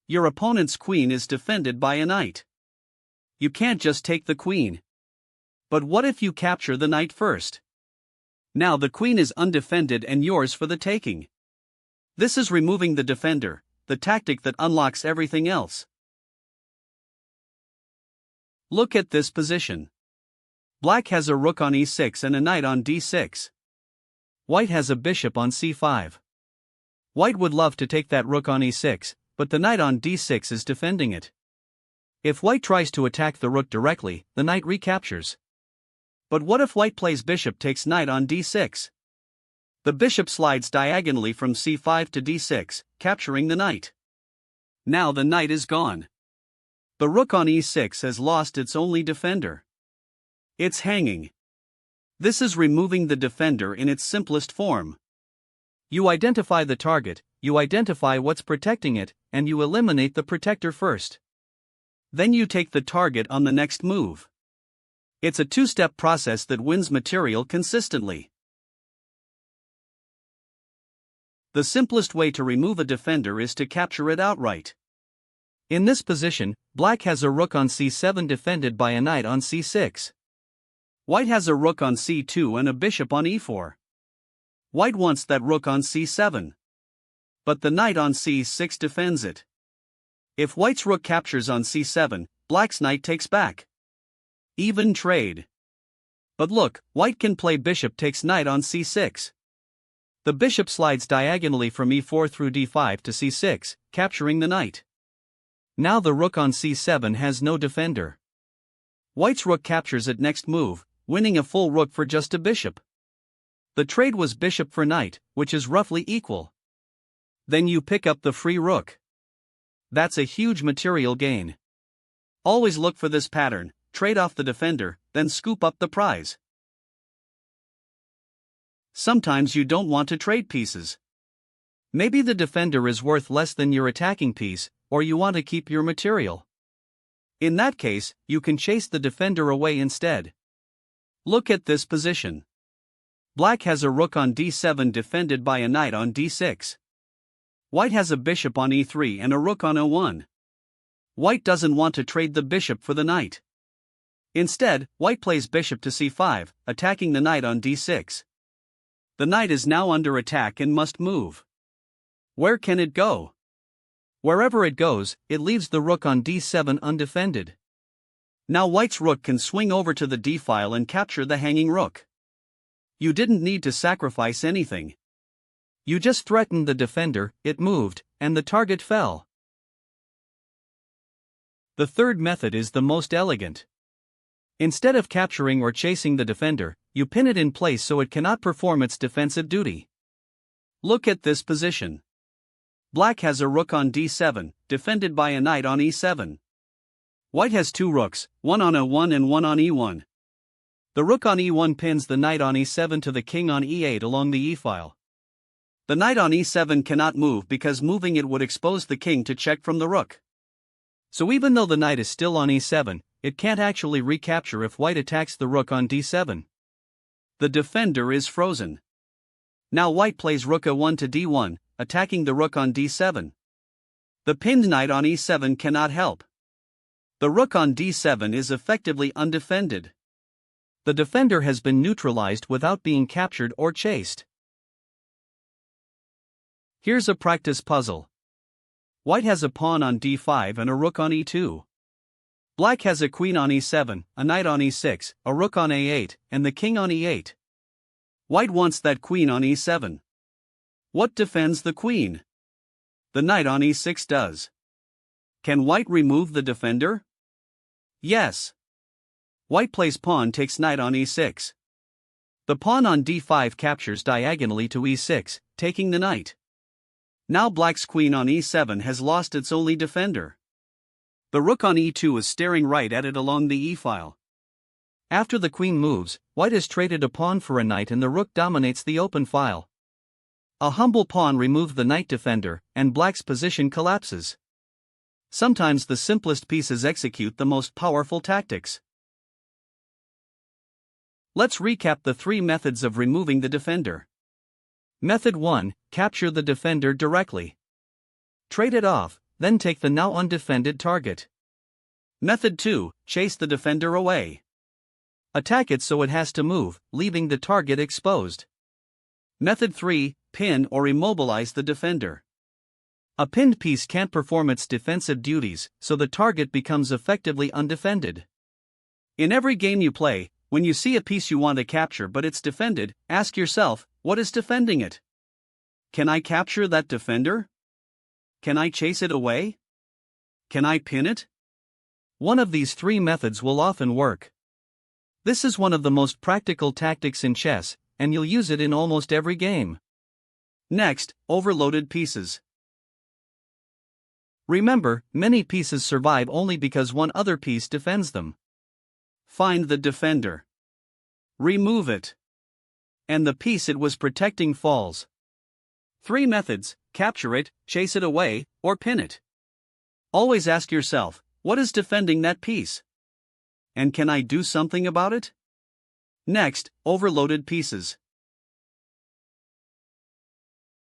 Your opponent's queen is defended by a knight. You can't just take the queen. But what if you capture the knight first? Now the queen is undefended and yours for the taking. This is removing the defender, the tactic that unlocks everything else. Look at this position. Black has a rook on e6 and a knight on d6. White has a bishop on c5. White would love to take that rook on e6, but the knight on d6 is defending it. If white tries to attack the rook directly, the knight recaptures. But what if white plays bishop takes knight on d6? The bishop slides diagonally from c5 to d6, capturing the knight. Now the knight is gone. The rook on e6 has lost its only defender. It's hanging. This is removing the defender in its simplest form. You identify the target, you identify what's protecting it, and you eliminate the protector first. Then you take the target on the next move. It's a two-step process that wins material consistently. The simplest way to remove a defender is to capture it outright. In this position, black has a rook on c7 defended by a knight on c6. White has a rook on c2 and a bishop on e4. White wants that rook on c7. But the knight on c6 defends it. If white's rook captures on c7, black's knight takes back. Even trade. But look, white can play bishop takes knight on c6. The bishop slides diagonally from e4 through d5 to c6, capturing the knight. Now the rook on c7 has no defender. White's rook captures at next move, winning a full rook for just a bishop. The trade was bishop for knight, which is roughly equal. Then you pick up the free rook. That's a huge material gain. Always look for this pattern, trade off the defender, then scoop up the prize. Sometimes you don't want to trade pieces. Maybe the defender is worth less than your attacking piece, or you want to keep your material. In that case, you can chase the defender away instead. Look at this position. Black has a rook on d7 defended by a knight on d6. White has a bishop on e3 and a rook on o1. White doesn't want to trade the bishop for the knight. Instead, white plays bishop to c5, attacking the knight on d6. The knight is now under attack and must move. Where can it go? Wherever it goes, it leaves the rook on d7 undefended. Now white's rook can swing over to the d-file and capture the hanging rook. You didn't need to sacrifice anything. You just threatened the defender, it moved, and the target fell. The third method is the most elegant. Instead of capturing or chasing the defender, you pin it in place so it cannot perform its defensive duty. Look at this position. Black has a rook on d7, defended by a knight on e7. White has two rooks, one on a1 and one on e1. The rook on e1 pins the knight on e7 to the king on e8 along the e-file. The knight on e7 cannot move because moving it would expose the king to check from the rook. So even though the knight is still on e7, it can't actually recapture if white attacks the rook on d7. The defender is frozen. Now white plays rook a1 to d1, attacking the rook on d7. The pinned knight on e7 cannot help. The rook on d7 is effectively undefended. The defender has been neutralized without being captured or chased. Here's a practice puzzle. White has a pawn on d5 and a rook on e2. Black has a queen on e7, a knight on e6, a rook on a8, and the king on e8. White wants that queen on e7. What defends the queen? The knight on e6 does. Can white remove the defender? Yes. White plays pawn takes knight on e6. The pawn on d5 captures diagonally to e6, taking the knight. Now black's queen on e7 has lost its only defender. The rook on e2 is staring right at it along the e-file. After the queen moves, white has traded a pawn for a knight and the rook dominates the open file. A humble pawn removes the knight defender, and black's position collapses. Sometimes the simplest pieces execute the most powerful tactics. Let's recap the three methods of removing the defender. Method 1. Capture the defender directly. Trade it off, then take the now undefended target. Method 2. Chase the defender away. Attack it so it has to move, leaving the target exposed. Method 3. Pin or immobilize the defender. A pinned piece can't perform its defensive duties, so the target becomes effectively undefended. In every game you play, when you see a piece you want to capture but it's defended, ask yourself, what is defending it? Can I capture that defender? Can I chase it away? Can I pin it? One of these three methods will often work. This is one of the most practical tactics in chess, and you'll use it in almost every game. Next, overloaded pieces. Remember, many pieces survive only because one other piece defends them. Find the defender. Remove it. And the piece it was protecting falls. 3 methods: capture it, chase it away, or pin it. Always ask yourself, what is defending that piece? And can I do something about it? Next, overloaded pieces.